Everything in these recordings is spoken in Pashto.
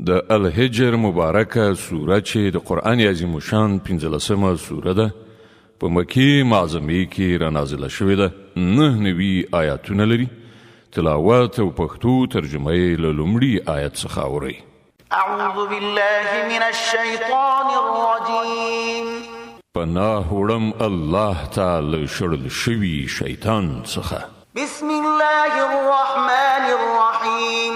د الحجر مبارکه سوره چې د قرآن عظیم شان 15مه سوره ده په مکی معظمه کې را نازله شوې ده. 9 آیاتونه لري. تلاوت او پښتو ترجمه یې له لومړي آیت څخه اورئ. اعوذ بالله من الشیطان الرجیم. پناه وړم الله تعالی شړل شوي شیطان څخه. بسم الله الرحمن الرحیم.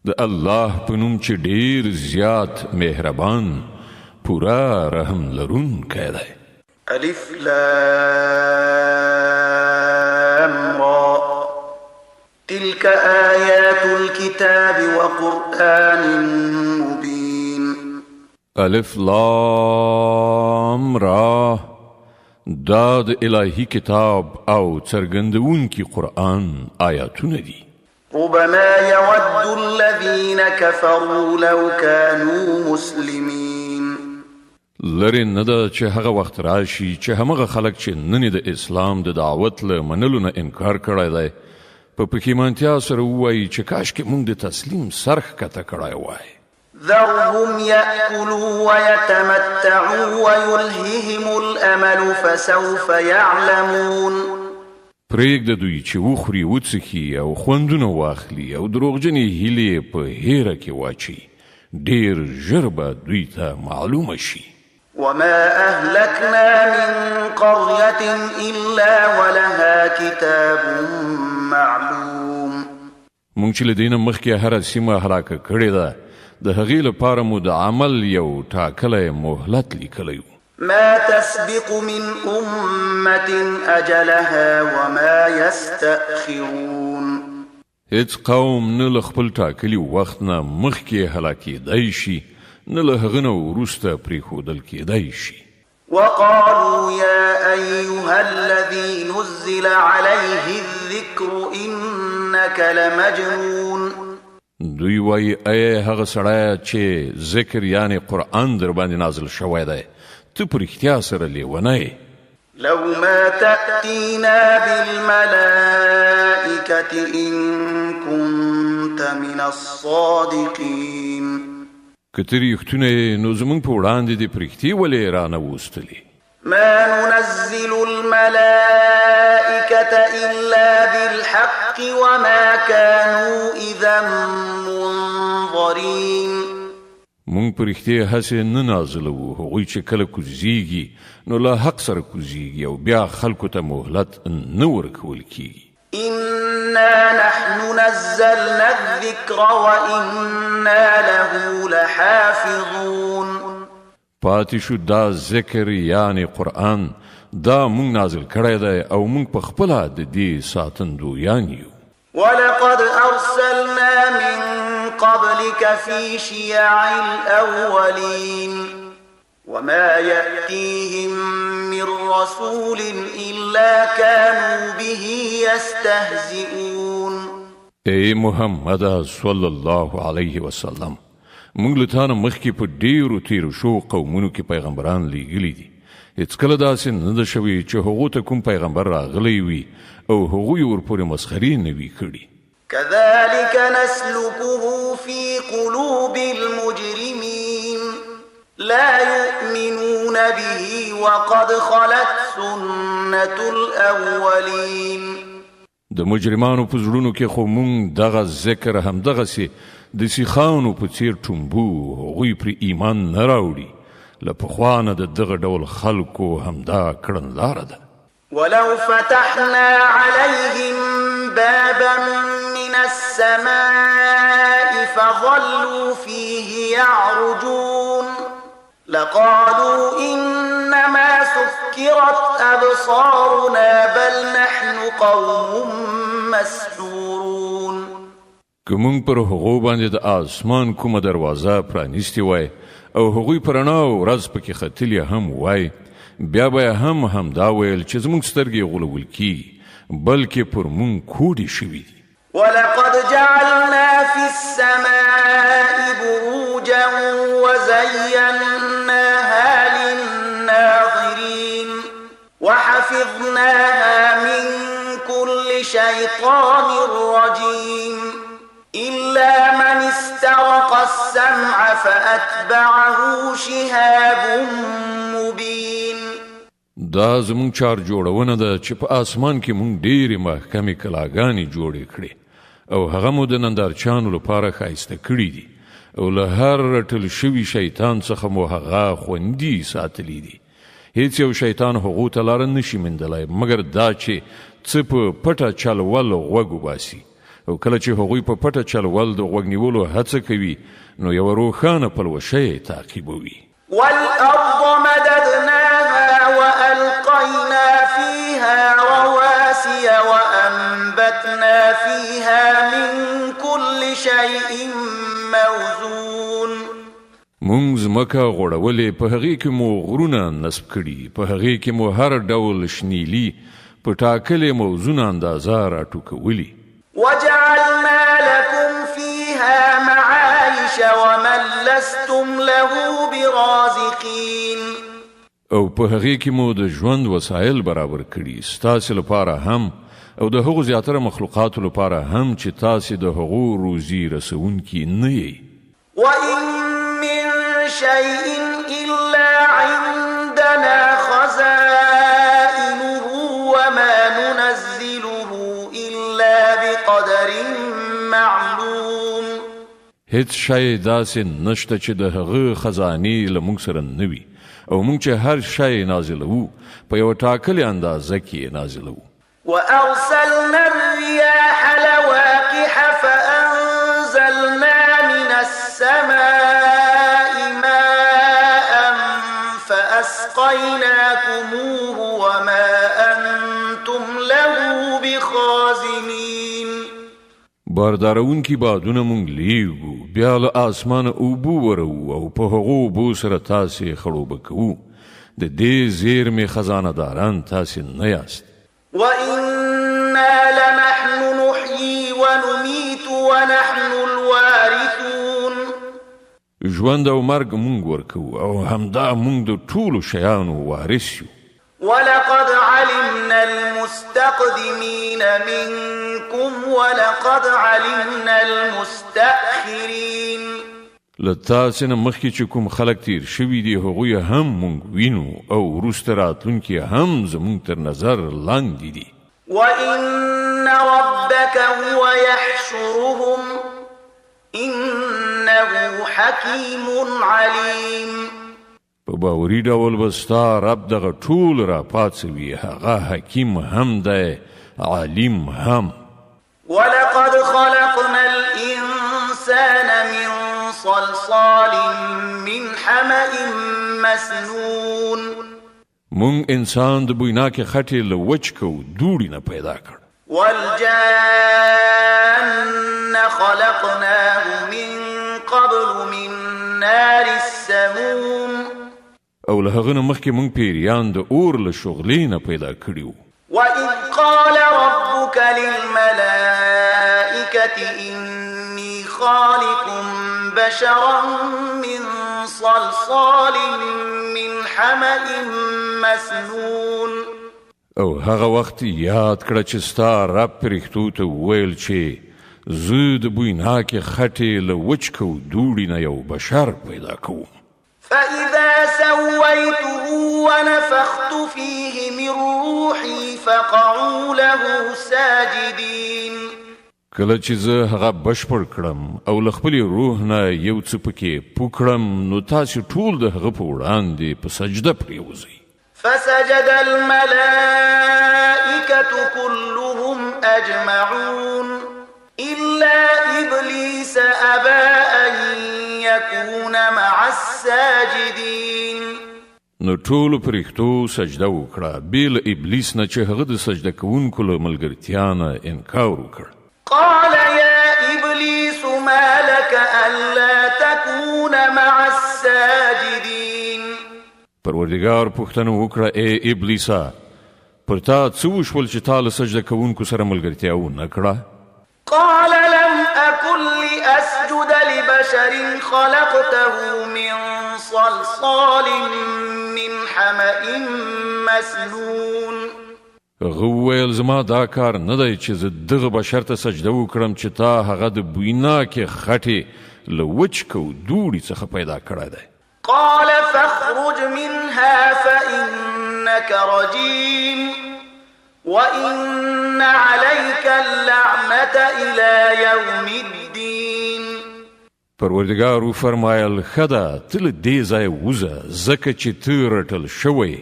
د الله په نوم چې ډیر زیات مهربان پورا رحم لرونکی دی. الف لام را تلك آیات الكتاب وقرآن مبین. الف لام را دا د الهی کتاب او څرګندونکي قرآن آیاتونه دي. ربما يود الذين كفروا لو كانوا مسلمين. لري نه ده چې هغه وخت راشي چې همغه خلک چې نن د اسلام د دعوت له منلو نه انکار کړی دی په پښیمانتیا سره ووایي چې کاشکې موږ د تسلیم سر ښکته کړی وای. ذرهم يأكلوا ويتمتعوا ويلههم الأمل فسوف يعلمون. پرېږده دوی چې وخوري وڅښي او خوندونه واخلي او دروغجنې هیلې په هیره کې واچي. ډېر ژر به دوی ته معلومه شي. وما أهلكنا من قرية إلا ولها كتاب معلوم. مونږ چې له دې نه مخکې هره سیمه هلاکه کړې ده د هغې لپاره مو د عمل یو ټاکلی مهلت لیکلی و. ما تسبق من أمة أجلها وما يستأخرون. هیڅ قوم نه له خپل ټاکلي وخت نه مخکې هلاکېدی شي نه له هغه نه وروسته پرېښودل کېدی شي. وقالوا يا أيها الذي نزل عليه الذكر إنك لمجنون. دوی وایي ای هغه سړی چې ذکر یعنی قرآن در باندې نازل شوی دی ته په رښتیا سره لیونی. لو ما تأتينا بالملائكة إن كنت من الصادقين. که ته رښتونه نو زموږ په وړاندې دې په رښتې ولې رانه وستلې. ما ننزل الملائكة إلا بالحق وما كانوا إذا منظرين. مونږ په رښتیا هسې نه نازلوو هغوی چې کله کوزیږي نو له حق سره کوزیږي او بیا خلکو ته مهلت نه ورکول کیږي. إنا نحن نزلنا الذكر وإنا له لحافظون. پاتې شو دا ذکر یعنی قرآن دا مونږ نازل کړی دی او مونږ په خپله د دې ساتندویان یو. ولقد أرسلنا من قبلك في شيع الأولين وما يأتيهم من رسول إلا كانوا به يستهزئون. ای محمد صلی الله علیه وسلم مونږ له تا نه مخکې په ډېرو تیرو شو قومونو کې پیغمبران لیږلي دي. هېڅکله داسې نه ده شوي چې هغو ته کوم پیغمبر راغلی وي او هغوی ورپورې مسخرې نه وي کړي. كذلك نسلكه في قلوب المجرمين لا يؤمنون به وقد خلت سنة الأولين. د مجرمانو په زړونو کې خو مونږ دغه ذکر همدغسې د سیخانو په څیر ټومبو هغوی پرې ایمان نه راوړي. له پخوا نه د دغه ډول خلکو همدا کړنلاره ده. ولو فتحنا عليهم بابا من السماء فظلوا فيه يعرجون لقالوا إنما سكرت أبصارنا بل نحن قوم مسحورون. که مونږ پر هغو باندې د آسمان کومه دروازه پرانیستې وای او هغوی په رڼا او ورځ پکې ختلي هم وای بیا به هم همدا ویل چې زموږ سترګې غولول کیږي بلکې پر مونږ کوډې شوي دي. ولقد جعلنا في السماء بروجا وزيناها للناظرين وحفظناها من كل شيطان رجيم إلا من استرق السماء السمع فأتبعه شهاب مبين دا زمون چار جوړونه ده چې په آسمان کې مونږ ډېرې محکمې کلاګانې جوړې کړې او هغه مو د نندارچیانو لپاره ښایسته کړي دي او له هر رټل شوي شیطان څخه مو هغه خوندي ساتلی دي. هیڅ یو شیطان هغو ته لاره نشي موندلی مګر دا چې څه په پټه چلول غوږ وباسي او کله چې هغوی په پټه چلول د غوږ نیولو هڅه کوي نو یوه روښانه پلوشه یې تعقیبوي. والأرض مددناها وألقينا فيها رواسي وأنبتنا فيها من كل شيء موزون مونږ ځمکه غوړولې په هغې کې مو غرونه نصب کړي په هغې کې مو هر ډول شنیلي په ټاکلې موزون اندازه راټوکولي. وجعلنا لكم فيها معايش ومن لستم له برازقين او په هغې کې مو د ژوند وسایل برابر کړي ستاسې لپاره هم او د هغو زیاتره مخلوقاتو لپاره هم چې تاسې د هغو روزي رسونکي نه یئ. وإن من شيء إلا عندنا خزائنه وما ننزله إلا بقدر معلوم هیڅ شی داسې نشته چې د هغه خزانې له موږ سره نه وي او موږ چې هر شی نازلوو په یوه ټاکلې اندازه کې نازلوو. وأرسلنا الرياح لواقح فأنزلنا من السماء ماء فأسقيناكموه وما أنتم له بخازنين. باردارونکي بادونه مونږ لیږو بیا له آسمانه اوبه ورو او په هغو اوبو سره تاسې خړوبه کوو. د دې زیرمې خزانه داران تاسې نه یاست. وإنا لنحن نحيي ونميت ونحن الوارثون. ژوند او مرګ مونږ ورکوو او همدا مونږ د ټولو شیانو وارث یو. ولقد علمنا المستقدمين منكم ولقد علمنا المستأخرين. له تاسې نه مخکې چې کوم خلک تیر شوي دي هغوی هم مونږ وینو او وروسته راتلونکي هم زمونږ تر نظر لاندې دي. وإن ربك هو يحشرهم إنه حكيم عليم. په باوري ډول به ستا رب دغه ټول را پاڅوي هغه حکیم هم دی علیم هم. ولقد خلقنا الإنسان من صلصال من حمأ مسنون. مونږ انسان د بویناکې خټې له وچکو دوړي نه پیدا کړ. والجان خلقناه من قبل من نار السموم. او له هغه نه مخکې مونږ پیریان د اور له شغلې نه پیدا کړي وو. وإذ قال ربك للملائكة إني خالق بشرا من صلصال من حمأ مسنون. او هغه وخت یاد کړه چې ستا رب پرښتو ته وویل چې زه د بویناکې خټې له وچکو دوړي نه یو بشر پیدا کوم. فإذا سويته ونفخت فيه من روحي فقعوا له ساجدين. کله چې زه هغه بشپړ کړم او له خپلې روح نه یو څه پکې پوکړم نو تاسې ټول د هغه په وړاندې په سجده پرېوځئ. فسجد الملائكة كلهم أجمعون إلا إبليس أبى أن يكون مع الساجدين. نو ټولو پرښتو سجده وکړه بې له ابلیس نه چې هغه د سجده کوونکو له ملګرتیا نه انکار وکړ. قال يا إبليس ما لك ألا تكون مع الساجدين. پروردګار پوښتنه وکړه ای ابلیسا پر تا څه وشول چې تا له سجده کوونکو سره ملګرتیا ونه کړه؟ قال لم أكن لأسجد لبشر خلقته من صلصال من حمأ مسنون. هغه وویل زما دا کار نه دی چې زه دغه بشر ته سجده وکړم چې تا هغه د بویناکې خټې له وچکو دوړي څخه پیدا کړی دی. قال فاخرج منها فإنك رجيم وإن عليك اللعنة إلى يوم الدين. پروردګار فرمایل خدا تل دې ځای وزه ځکه چې ته رټل شوی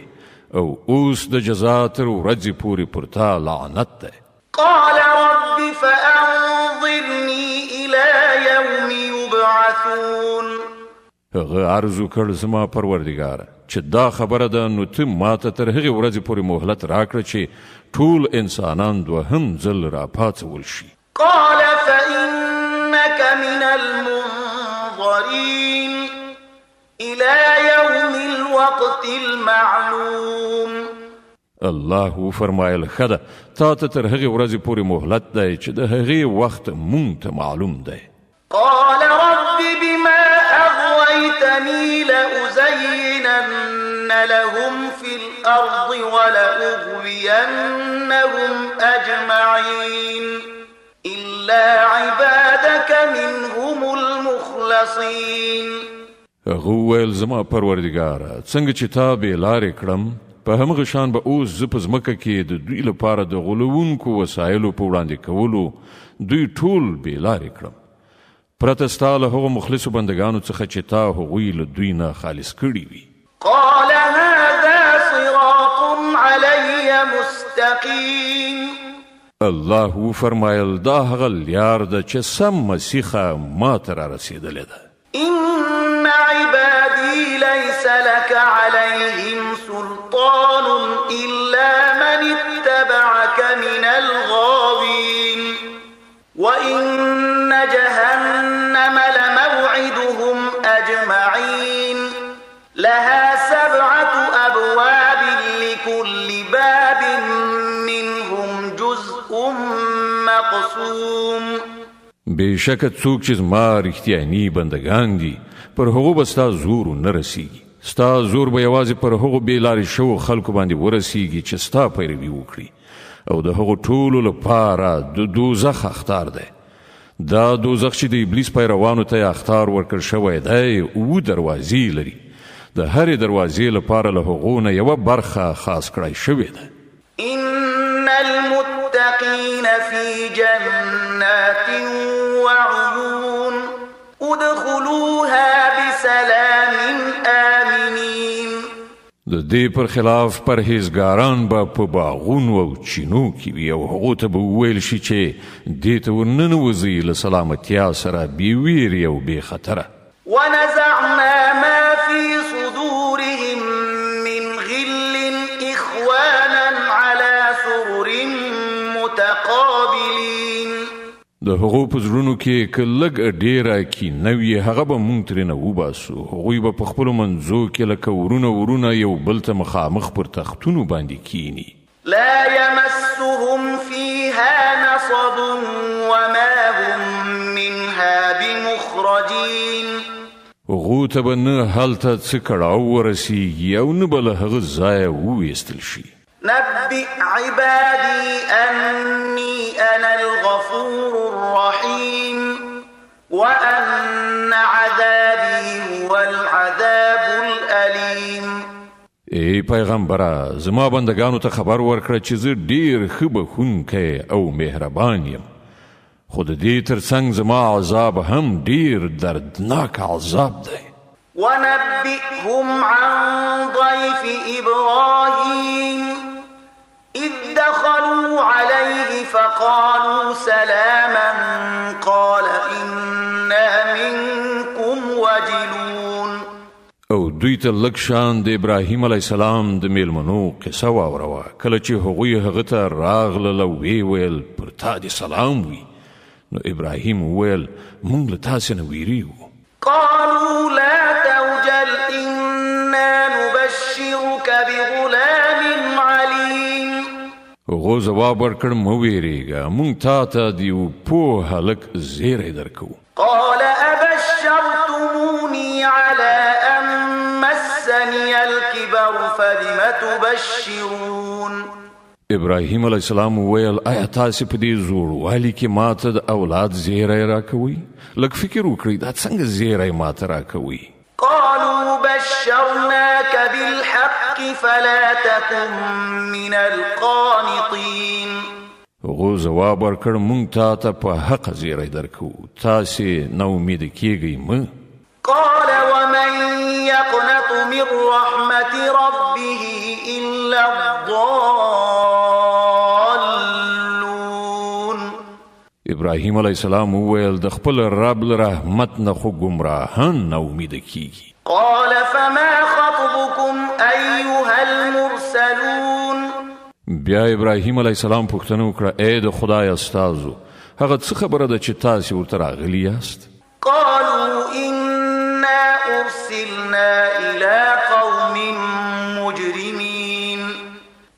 او اوس د جزا تر ورځې پورې پر تا لعنت دی. قال رب فأنظرني إلى يوم يبعثون. هغه عرض وکړ زما پروردګار چې دا خبره ده نو ته ماته تر هغې ورځې پورې مهلت راکړه چې ټول انسانان دوهم ځل راپاڅول شي. قال فإنك من المنظرين إلى يوم الوقت المعلوم. الله فرمایل خدا تا ته تر هغې ورځې پورې مهلت دی چې د هغې وخت مونږ ته معلوم دی. قال رب بما أغويتني لأزينن لهم في الأرض ولأغوينهم أجمعين إلا عبادك منهم المخلصين. هغه وویل زما پروردګاره څنګه چې تا بې لارې کړم په همغه شان به اوس زه په ځمکه کې د دوی لپاره د غولونکو وسایلو په وړاندې کولو دوی ټول بې لارې کړم پرته ستا له هغو مخلصو بندګانو څخه چې تا هغوی له دوی نه خالص کړي وي. قال هذا صراط علي مستقيم. الله فرمایل دا هغه لار ده چې سم مسیخه ما ته رارسېدلې ده. إن عبادي ليس لك عليهم سلطان إلا من اتبعك من الغاوين وإن جهنم لموعدهم أجمعين لها 7 أبواب لكل باب منهم جزء مقسوم. بېشکه څوک چې زما رښتیاني بندګان دي پر هغو به ستا زور نه رسیږي. ستا زور به یوازې پر هغو بې لارې شوو خلکو باندې ورسیږي چې ستا پیروي وکړي او د هغو ټولو لپاره د دوزخ اختار دی. دا دوزخ چې د ابلیس پیروانو ته اختار ورکړ شوی دی 7 دروازې لري. د هرې دروازې لپاره له هغو نه یوه برخه خاص کړی شوې ده. إن المتقين في جنات وعيون ادخلوها بسلام آمنين. د دې پر خلاف پرهیزګاران به په باغونو او چینو کې وي او هغو ته به وویل شي چې دې ته ورننوځئ له سلامتیا سره بې ویرې او بې خطره. ونزعنا ما في صدورهم من غل إخوانا على سرر متقابلين. د هغو په زړونو کې که لږ ډېره کینه وي هغه به مونږ ترېنه وباسو. هغوی به په خپلو منځو کې لکه ورونه یو بل ته مخامخ پر تختونو باندې کینی. لا يمسهم فيها نصب وما هم منها بمخرجين. هغو ته به نه هلته څه کړاو ورسیږي او نه به له هغه ځایه وویستل شي. نبئ عبادي أني أنا الغفور الرحيم وأن عذابي هو العذاب الأليم. ای پیغمبره زما بندگانو ته خبر ورکړه چې زه ډیر ښه بخښونکی او مهربان یم خو د دې ترڅنګ زما عذاب هم ډیر دردناک عذاب دی. ونبئهم عن ضيف إبراهيم إذ دخلوا عليه فقالوا سلاما قال إنا منكم وجلون. او دوی ته لږ شان د ابراهیم علیه السلام د میلمنو قصه واوروه کله چې هغوی هغه ته راغلل او ویې ویل پر تا دې سلام وي. نو ابراهیم وویل موږ له تاسې نه ویریږو. قالوا لا توجل إنا نبشرك بغلام عليم. هغو ځواب ورکړ مه ویریږه موږ تا ته د یو پوه هلک زیری درکوو. قال أبشرتموني على أن مسني الكبر فبم تبشرون. ابراهیم علیه السلام وویل آیا تاسې په دې زوړوالي کې ماته د اولاد زیری راکوئ؟ لږ فکر وکړئ دا څنګه زیری ماته راکوئ؟ قالوا بشرناك بالحق فلا تكن من القانطين. هغو ځواب ورکړ موږ تا ته په حق زیری درکو تاسې ناامیده کیږئ مه. قال ومن يقنط من رحمة ربه إلا الضالون. ابراهیم علیه السلام وویل د خپل رب له رحمت نه خو ګمراهان ناامیده کیږي. قال فما خطبكم أيها المرسلون. بیا ابراهیم علیه السلام پوښتنه وکړه ای د خدای استازو هغه څه خبره ده چې تاسې ورته راغلي یاست؟ قالوا إنا أرسلنا إلى قوم مجرمين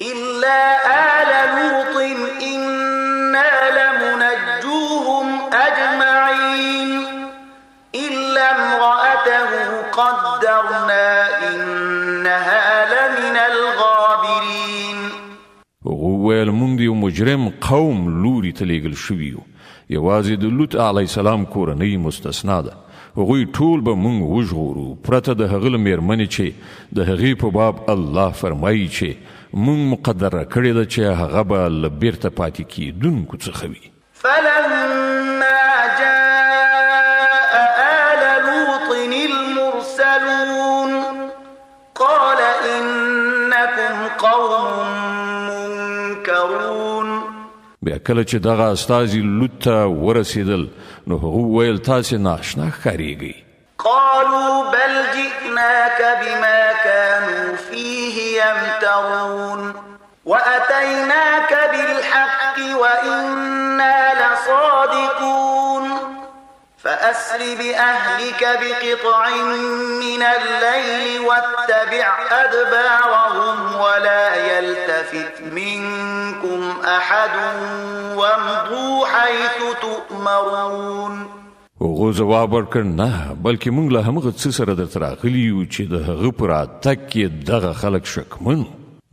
إلا آل لوط إنا لمنجوهم أجمعين إلا امرأته قدرنا إنها لمن الغابرين. هغو ویل موږ د یو مجرم قوم لوري ته لیږل شوي یو یوازې د لوط علیه السلام کورنۍ مستثنا ده. هغوی ټول به موږ وژغورو پرته د هغه له مېرمنې چې د هغې په باب الله فرمایي چې موږ مقدره کړې ده چې هغه به له بیرته پاتې کېدونکو څخه وي. فلما جاء آل لوط المرسلون قال إنكم قوم منكرون. بیا کله چې دغه استازي لوط ته ورسېدل نو هغو ویل تاسې ناشنا ښکارېږئ. قالوا بل جئناك بما كانوا فيه يمترون وأتيناك بالحق وإنا لصادقون فأسر بأهلك بقطع من الليل واتبع أدبارهم ولا يلتفت منكم أحد وامضوا حيث تؤمرون. هغو ځواب ورکړ نه بلکې موږ له همغه څه سره درته راغلي یو چې د هغه په راتګ کې دغه خلک شکمن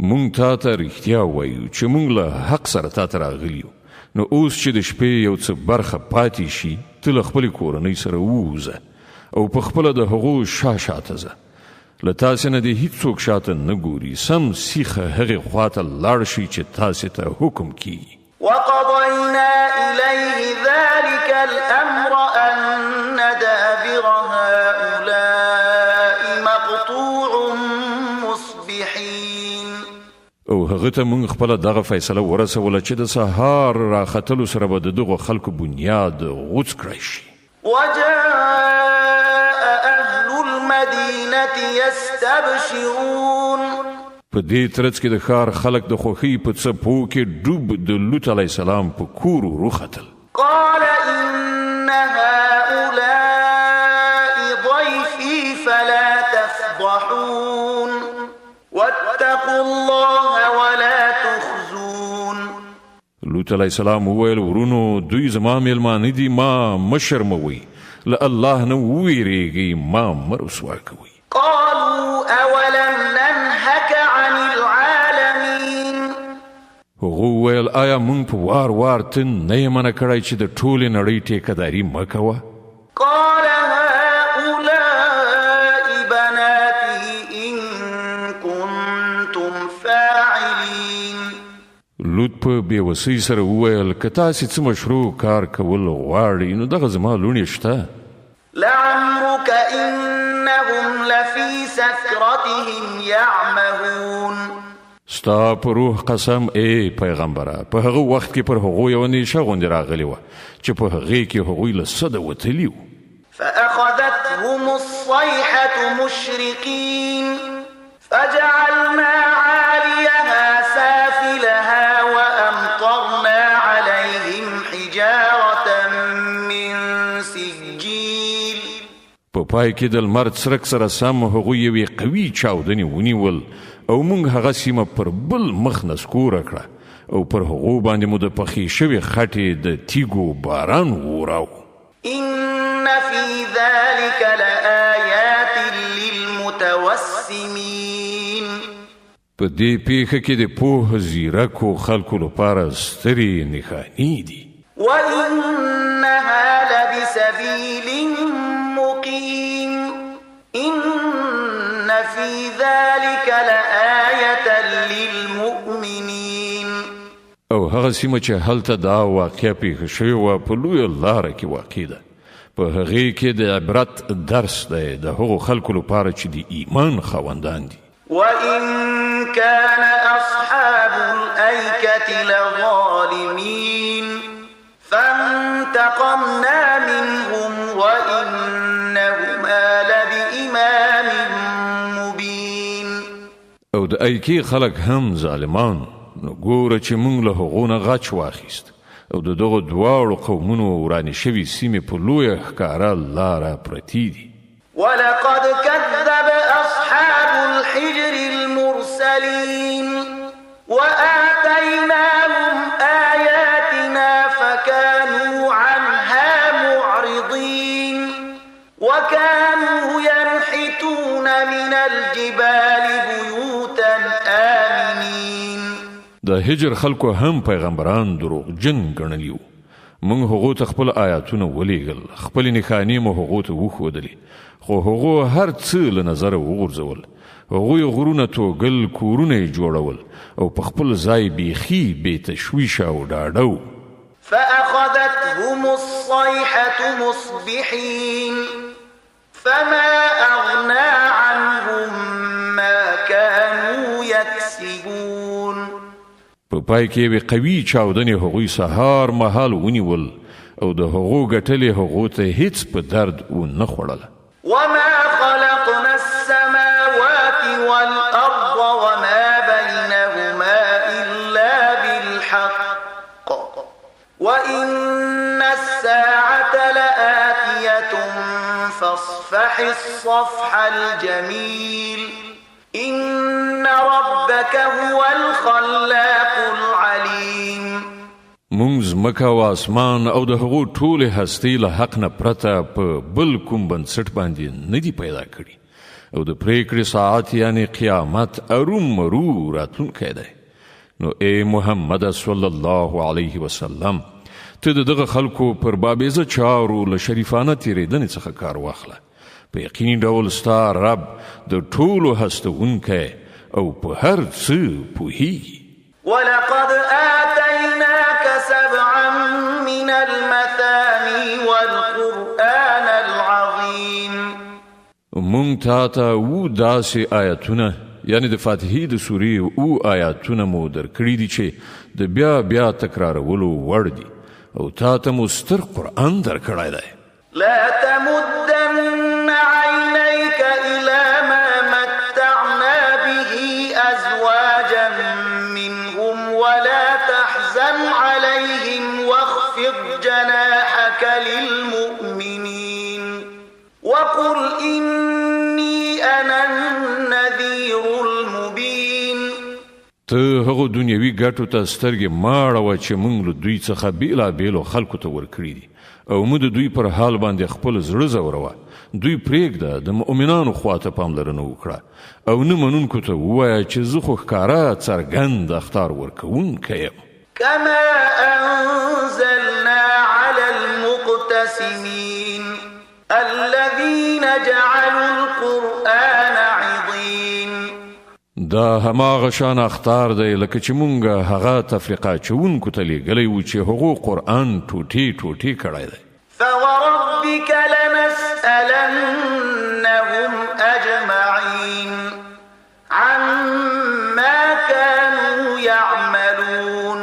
موږ تا ته رښتیا وایو چې موږ له حق سره تا ته راغلي یو. نو اوس چې د شپې یو څه برخه پاتې شي ته له خپلې کورنۍ سره ووځه او په خپله د هغو شاته ځه. له تاسې نه دې هیڅوک شاته نه ګوري سم سیخه هغې خواته لاړ شي چې تاسې ته حکم کیږي. وقضينا إليه ذلك الأمر أن دابر هؤلاء مقطوع مصبحين. او هغه ته موږ خپله دغه فیصله ورسوله چې د سهار راختلو سره به د دغو خلکو بنیاد غوڅ کړی شي. وجاء أهل المدينة يستبشرون. په دې ترڅ کې د ښار خلک د خوښۍ په څپو کې ډوب د لوط علیه السلام په کور وروختل. قال إن هؤلاء ضيفي فلا تفضحون واتقوا الله ولا تخزون. لوط علیه السلام وویل ورونو دوی زما میلمانه دي ما مه شرموئ له الله نه وویریږئ ما مه رسوا کوئ. قالوا أولم ننهك عن العالمين. هغو ویل آیا موږ په وار وار ته نه یې منع کړی چې د ټولې نړۍ ټیکهداري مه کوه؟ قال هؤلاء بناتي إن كنتم فاعلين. لوط په بېوسۍ سره وویل که تاسې څه مشروع کار کول غواړئ نو دغه زما لوڼې شته. لعمرك إنهم لفي سكرتهم يعمهون. ستا په روح قسم ای پیغمبره په هغه وخت کې پر هغو یوه نیشه غوندې راغلې وه چې په هغې کې هغوی له سده وتلي وو. فأخذتهم الصيحة مشرقين فجعلنا عاليها سافلها وأمطرنا عليهم حجارة من سجيل. په پای کې د لمر څرک سره سم هغوی یوې قوي چاودنې ونیول او موږ هغه سیمه پر بل مخ نسکوره کړه او پر هغو باندې مو د پخې شوې خټې د تیږو باران ووراو. إن في ذلك لآيات للمتوسمين. په دې پیښه کې د پوه زیرکو خلکو لپاره سترې نښانې دي. وإنها لبسبيل مقيم إن في ذلك لآية للمؤمنين. او هغه سیمه چې هلته دا واقعه پیښه شوې وه په لویه لاره کې واقع ده. په هغې کې د عبرت درس دی د هغو خلکو لپاره چې د ایمان خاوندان دي. وإن كان أصحاب الأيكة لظالمين فانتقمنا منهم وإنهما لبإمام مبين. او د ایکې خلک هم ظالمان، نو ګوره چې موږ له هغو نه غچ واخیست او د دغو دواړو قومونو ورانې شوي سیمې په لویه ښکاره لاره پرتې دي. ولقد كذب أصحاب الحجر المرسلين وآتيناهم آياتنا فكانوا عنها معرضين وكانوا ينحتون من الجبال بيوتا آمنين. د هجر خلکو هم پیغمبران دروغجن ګڼلیو. موږ هغو ته خپل آیاتونه ولیږل، خپلې نښانې مو هغو ته وښودلې، خو هغو هر څه له نظره وغورځول. هغوی غرونه توږل، کورونه یې جوړول او په خپل ځای بیخي بې تشویشه او ډاډه. فأخذتهم الصيحة مصبحين فما أغنى عنهم ما كانوا يكسبون. په پای کې یې قوي چاودنې هغوی سهار مهال ونیول او د هغو ګټلې هغو ته هیڅ په درد ونه خوړله. وما خلقنا السماوات والأرض وما بينهما إلا بالحق وإن الساعة لآتية فاصفح الصفح الجميل إن ربك هو الخلاق العليم. مونږ ځمکه او اسمان او د هغو ټولې هستۍ له حق نه پرته په بل کوم بنسټ باندې نه دي پیدا کړي او د پریکړې ساعت یعنی قیامت ارومرو راتلونکی دی. نو ای محمد صلی الله علیه وسلم ته د دغه خلکو پر بابیزه چارو له شریفانه تیریدنې څخه کار واخله. په یقیني ډول ستا رب د ټولو هستوونکی او په هر څه پوهیږي. ولقد آتيناك 7 من المثاني والقرآن العظيم. مونږ تا ته و داسې آیاتونه یعنی د فاتحې د سورې او آیاتونه مو درکړي دي چې د بیا بیا تکرارولو وړ دي او تا ته مو ستر قرآن درکړی دی. لا تمدن عينيك إلى ما متعنا به أزواجا منهم ولا تحزن عليهم واخفض جناحك للمؤمنين وقل إني أنا النذير المبين. ته هغو دنیوي ګټو ته سترګې ماړوه چې موږ له دوی څخه بېلابېلو خلکو ته ورکړي دي او موږ د دوی پر حال باندې خپل زړه ځوروه. دوی پرېږده د مؤمنانو خواته پاملرنه وکړه او نه منونکو ته ووایه چې زه خو ښکاره څرګند اخطار ورکوونکی یم. كما أنزلنا على المقتسمين الذين جعلوا القرآن عضين. دا هماغه شان اخطار دی لکه چې مونږ هغه تفریقه چونکو ته لیږلی و چې هغو قرآن ټوټې ټوټې کړی دی. فوربك لنسألنهم أجمعين عما كانوا يعملون.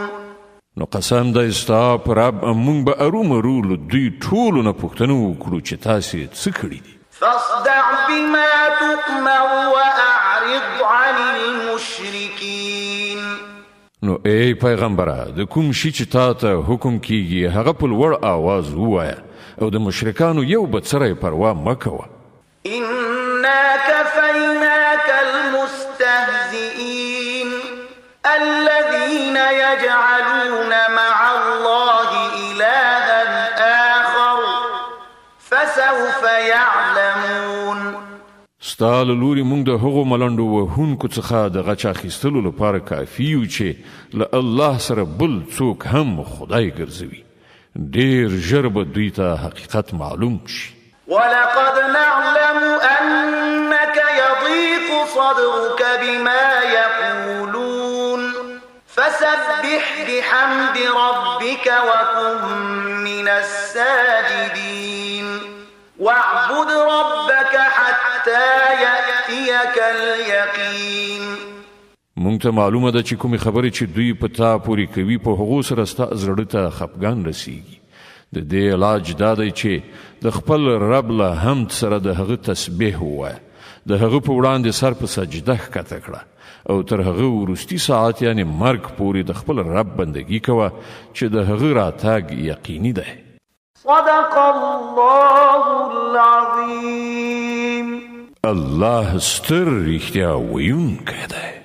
نو قسم دی ستا په رب مونږ به ارومرو له دوی ټولو نه پوښتنه وکړو چې تاسې څه کړي دي. فاصدع بما تؤمر وأعرض عن المشركين. نو ای پیغمبره د کوم شي چې تا ته حکم کیږي هغه په لوړ آواز ووایه او د مشرکانو یو بڅری پروا مه کوه. إنا كفيناك المستهزئين الذين يجعلون مع الله إلها آخر فسوف يعلمون. ستا له لوري موږ د هغو ملنډو وهونکو څخه د غچ اخیستلو لپاره کافي یو چې له الله سره بل څوک هم خدای ګرځوي. ډېر ژر به دوی ته حقیقت معلوم شي. ولقد نعلم أنك يضيق صدرك بما يقولون فسبح بحمد ربك وكن من الساجدين واعبد ربك حتى يأتيك اليقين. مونږ ته معلومه ده چې کومې خبرې چې دوی په تا پورې کوي په هغو سره ستا زړه ته خفګان رسیږي. د دې علاج دا دی چې د خپل رب له حمد سره د هغه تسبیح ووایه، د هغه په وړاندې سر په سجده ښکته کړه او تر هغه وروستي ساعت یعنې مرګ پورې د خپل رب بندګي کوه چې د هغه راتګ یقیني دی. صدق الله العظیم. الله ستر رښتیا ویونکی دی.